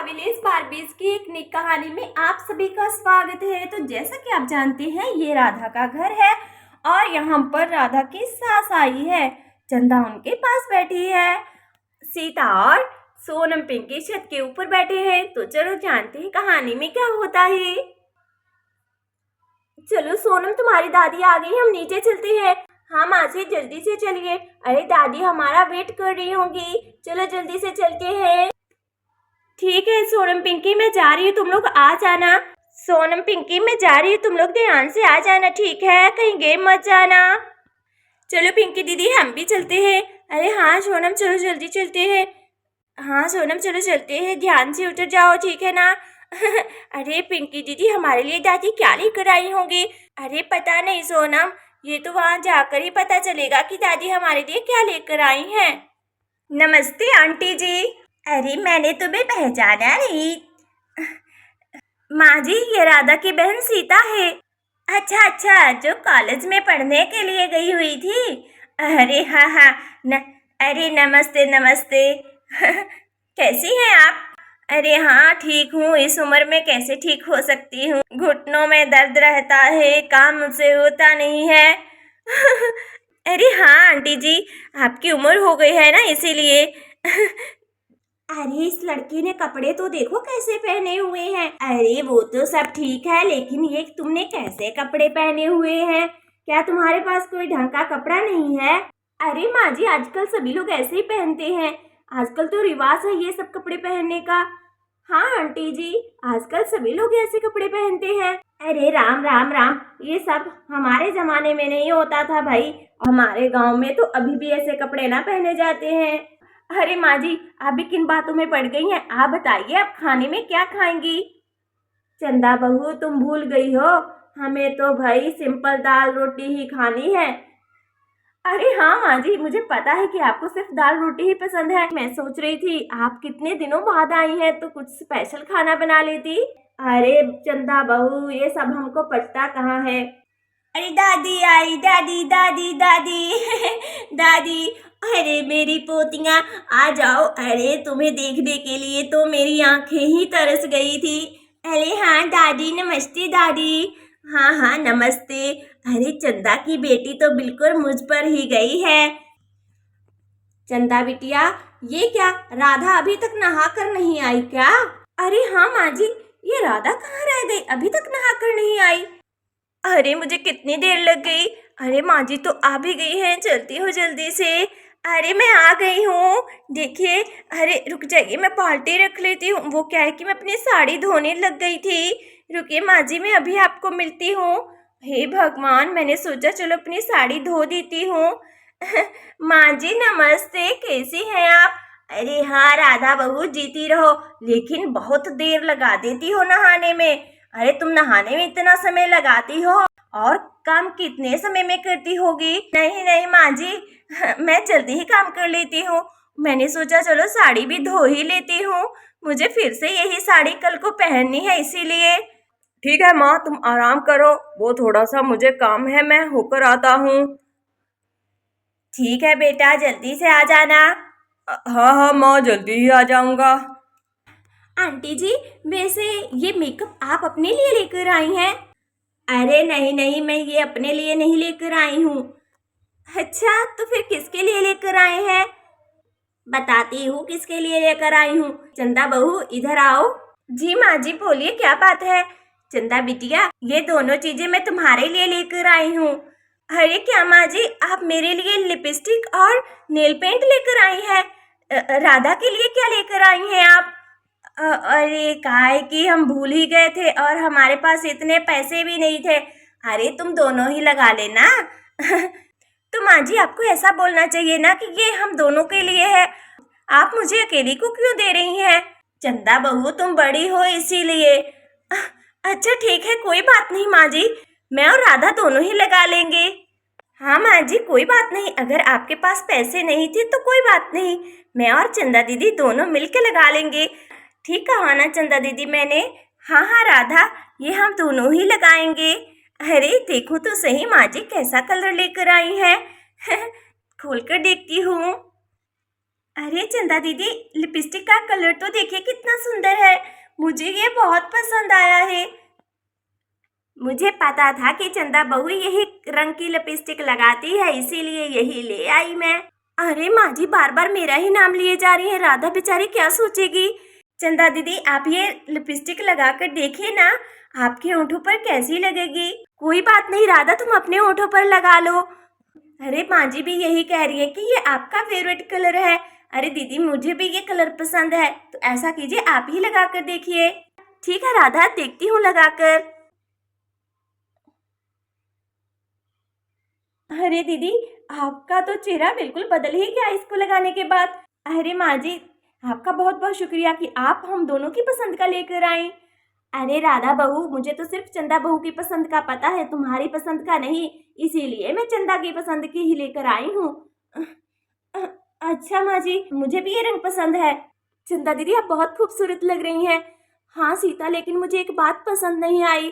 Village बार्बीज की एक नई कहानी में आप सभी का स्वागत है। तो जैसा कि आप जानते हैं ये राधा का घर है और यहाँ पर राधा की सास आई है। चंदा उनके पास बैठी है। सीता और सोनम पिंकी छत के ऊपर बैठे हैं। तो चलो जानते हैं कहानी में क्या होता है। चलो सोनम, तुम्हारी दादी आ गई, हम नीचे चलते हैं। हाँ माँ जी, जल्दी से चलिए। अरे दादी हमारा वेट कर रही होंगी, चलो जल्दी से चलते हैं। ठीक है सोनम पिंकी, मैं जा रही हूँ, तुम लोग आ जाना। सोनम पिंकी, मैं जा रही हूँ, तुम लोग ध्यान से आ जाना, ठीक है, कहीं गेम मत जाना। चलो पिंकी दीदी, हम भी चलते हैं। अरे हाँ सोनम, चलो जल्दी चलते हैं। हाँ सोनम, चलो चलते हैं, ध्यान से उतर जाओ, ठीक है ना। अरे पिंकी दीदी, हमारे लिए दादी क्या लेकर आई होंगी? अरे पता नहीं सोनम, ये तो वहाँ जाकर ही पता चलेगा कि दादी हमारे लिए क्या लेकर आई हैं। नमस्ते आंटी जी। अरे मैंने तुम्हें पहचाना नहीं। माँ जी, ये राधा की बहन सीता है। अच्छा अच्छा, जो कॉलेज में पढ़ने के लिए गई हुई थी। अरे हाँ हाँ अरे नमस्ते नमस्ते। कैसी हैं आप? अरे हाँ ठीक हूँ, इस उम्र में कैसे ठीक हो सकती हूँ, घुटनों में दर्द रहता है, काम मुझसे होता नहीं है। अरे हाँ आंटी जी, आपकी उम्र हो गई है ना, इसीलिए। अरे इस लड़की ने कपड़े तो देखो कैसे पहने हुए हैं। अरे वो तो सब ठीक है, लेकिन ये तुमने कैसे कपड़े पहने हुए हैं? क्या तुम्हारे पास कोई ढंग का कपड़ा नहीं है? अरे माँ जी, आजकल सभी लोग ऐसे ही पहनते हैं, आजकल तो रिवाज है ये सब कपड़े पहनने का। हाँ आंटी जी, आजकल सभी लोग ऐसे कपड़े पहनते हैं। अरे राम राम राम, ये सब हमारे जमाने में नहीं होता था भाई, हमारे गांव में तो अभी भी ऐसे कपड़े ना पहने जाते हैं। अरे माँ जी, आप भी किन बातों में पड़ गई हैं? आप बताइए, आप खाने में क्या खाएंगी? चंदा बहू, तुम भूल गई हो, हमें तो भाई सिंपल दाल रोटी ही खानी है। अरे हाँ माँ जी, मुझे पता है कि आपको सिर्फ दाल रोटी ही पसंद है। मैं सोच रही थी आप कितने दिनों बाद आई हैं तो कुछ स्पेशल खाना बना लेती। अरे चंदा बहू, ये सब हमको पचता कहाँ है। अरे दादी आई, दादी दादी दादी दादी। अरे मेरी पोतियाँ, आ जाओ। अरे तुम्हें देखने के लिए तो मेरी आंखें ही तरस गई थी। अरे हाँ दादी, नमस्ते दादी। हाँ हाँ नमस्ते। अरे चंदा की बेटी तो बिल्कुल मुझ पर ही गई है। चंदा बिटिया, ये क्या, राधा अभी तक नहा कर नहीं आई क्या? अरे हाँ माँ जी, ये राधा कहाँ रह गई, अभी तक नहा कर नहीं आई। अरे मुझे कितनी देर लग गई। अरे माँ जी तो आ भी गई हैं, चलती हो जल्दी से। अरे मैं आ गई हूँ, देखिए। अरे रुक जाइए, मैं बाल्टी रख लेती हूँ, वो क्या है कि मैं अपनी साड़ी धोने लग गई थी। रुकिए माँ जी, मैं अभी आपको मिलती हूँ। हे भगवान, मैंने सोचा चलो अपनी साड़ी धो देती हूँ। माँ जी नमस्ते, कैसी हैं आप? अरे हाँ राधा बहू, जीती रहो, लेकिन बहुत देर लगा देती हो नहाने में। अरे तुम नहाने में इतना समय लगाती हो और काम कितने समय में करती होगी? नहीं नहीं माँ जी, मैं जल्दी ही काम कर लेती हूँ। मैंने सोचा चलो साड़ी भी धो ही लेती हूँ, मुझे फिर से यही साड़ी कल को पहननी है, इसीलिए। ठीक है माँ, तुम आराम करो, वो थोड़ा सा मुझे काम है, मैं होकर आता हूँ। ठीक है बेटा, जल्दी से आ जाना। हाँ हाँ माँ, जल्दी ही आ जाऊंगा। आंटी जी, वैसे ये मेकअप आप अपने लिए लेकर आई हैं? अरे नहीं नहीं, मैं ये अपने लिए नहीं लेकर आई हूँ। अच्छा, तो फिर किसके लिए लेकर आए हैं? बताती हूँ किसके लिए लेकर आई हूँ। चंदा बहू इधर आओ। जी माँ जी, बोलिए क्या बात है? चंदा बिटिया, ये दोनों चीजें मैं तुम्हारे लिए लेकर आई हूँ। अरे क्या माँ जी, आप मेरे लिए लिपस्टिक और नेल पेंट लेकर आई हैं? राधा के लिए क्या लेकर आई हैं आप? अरे काहे कि हम भूल ही गए थे और हमारे पास इतने पैसे भी नहीं थे। अरे तुम दोनों ही लगा लेना। तो माँ जी, आपको ऐसा बोलना चाहिए ना कि ये हम दोनों के लिए है, आप मुझे अकेली को क्यों दे रही हैं? चंदा बहू, तुम बड़ी हो इसीलिए। अच्छा ठीक है, कोई बात नहीं माँ जी, मैं और राधा दोनों ही लगा लेंगे। हाँ माँ जी, कोई बात नहीं, अगर आपके पास पैसे नहीं थे तो कोई बात नहीं, मैं और चंदा दीदी दोनों मिलकर लगा लेंगे। ठीक कहा ना चंदा दीदी मैंने? हाँ हाँ राधा, ये हम दोनों ही लगाएंगे। अरे देखो तो सही माँ जी, कैसा कलर लेकर आई है। खोल कर देखती हूँ। अरे चंदा दीदी, लिपस्टिक का कलर तो देखिए कितना सुंदर है। मुझे ये बहुत पसंद आया है। मुझे पता था कि चंदा बहू यही रंग की लिपस्टिक लगाती है, इसीलिए यही ले आई मैं। अरे माँ जी, बार बार मेरा ही नाम लिए जा रही है। राधा बेचारी क्या सोचेगी। चंदा दीदी, आप ये लिपस्टिक लगा कर देखिए ना, आपके होठों पर कैसी लगेगी। कोई बात नहीं राधा, तुम अपने होठों पर लगा लो। अरे माँ जी भी यही कह रही है कि ये आपका फेवरेट कलर है। अरे दीदी, मुझे भी ये कलर पसंद है, तो ऐसा कीजिए आप ही लगा कर देखिए। ठीक है राधा, देखती हूँ लगाकर। अरे दीदी, आपका तो चेहरा बिल्कुल बदल ही गया इसको लगाने के बाद। अरे माँ जी, आपका बहुत बहुत शुक्रिया कि आप हम दोनों की पसंद का लेकर आई। अरे राधा बहू, मुझे तो सिर्फ चंदा बहू की पसंद का पता है, तुम्हारी पसंद का नहीं, इसीलिए मैं चंदा की पसंद की ही लेकर आई हूँ। अ- अच्छा माँ जी, मुझे भी ये रंग पसंद है। चंदा दीदी, आप बहुत खूबसूरत लग रही हैं। हाँ सीता, लेकिन मुझे एक बात पसंद नहीं आई।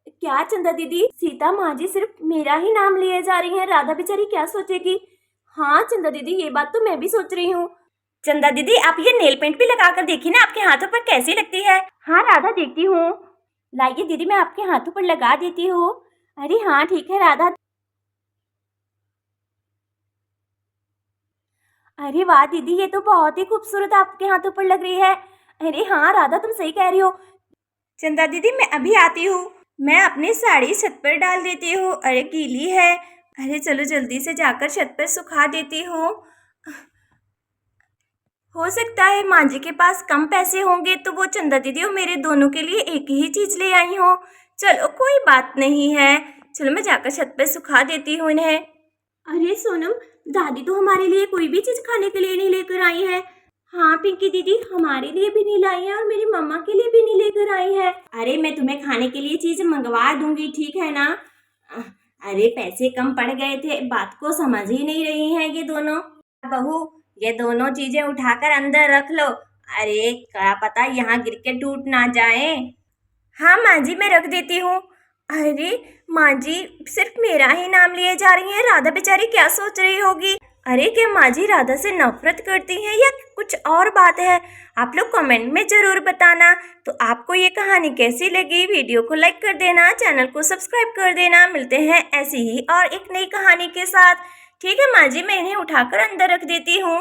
क्या चंदा दीदी? सीता माँ जी सिर्फ मेरा ही नाम लिए जा रही हैं, राधा बेचारी क्या सोचेगी। हाँ चंदा दीदी, ये बात तो मैं भी सोच रही हूँ। चंदा दीदी, आप ये नेल पेंट भी लगा कर देखिए ना, आपके हाथों पर कैसी लगती है। हाँ राधा, देखती हूँ। लाइए दीदी, मैं आपके हाथों पर लगा देती हूँ। अरे हाँ ठीक है राधा। अरे वाह दीदी, ये तो बहुत ही खूबसूरत आपके हाथों पर लग रही है। अरे हाँ राधा, तुम सही कह रही हो। चंदा दीदी, मैं अभी आती हूँ। मैं अपनी साड़ी छत पर डाल देती हूँ। अरे गीली है। अरे चलो जल्दी से जाकर छत पर सुखा देती हूँ। हो सकता है माँ जी के पास कम पैसे होंगे, तो वो चंदा दीदी और मेरे दोनों के लिए एक ही चीज ले आई हो। चलो कोई बात नहीं है। चलो मैं जाकर छत पे सुखा देती हूँ इन्हें। अरे सोनम, दादी तो हमारे लिए कोई भी चीज खाने के लिए नहीं लेकर आई है। हाँ पिंकी दीदी, हमारे लिए भी नहीं लाई है और मेरी मम्मा के लिए भी नहीं लेकर आई है। अरे मैं तुम्हें खाने के लिए चीज मंगवा दूंगी, ठीक है ना। अरे पैसे कम पड़ गए थे, बात को समझ ही नहीं रही हैं ये दोनों। बहू, ये दोनों चीजें उठाकर अंदर रख लो। अरे क्या पता यहाँ गिर के टूट ना जाए। हाँ माँ जी, मैं रख देती हूँ। अरे माँ जी, सिर्फ मेरा ही नाम लिए जा रही हैं, राधा बेचारी क्या सोच रही होगी। अरे क्या माँ जी राधा से नफरत करती हैं या कुछ और बात है। आप लोग कमेंट में जरूर बताना। तो आपको ये कहानी कैसी लगी, वीडियो को लाइक कर देना, चैनल को सब्सक्राइब कर देना। मिलते हैं ऐसी ही और एक नई कहानी के साथ। ठीक है माँ जी, मैं इन्हें उठाकर अंदर रख देती हूँ।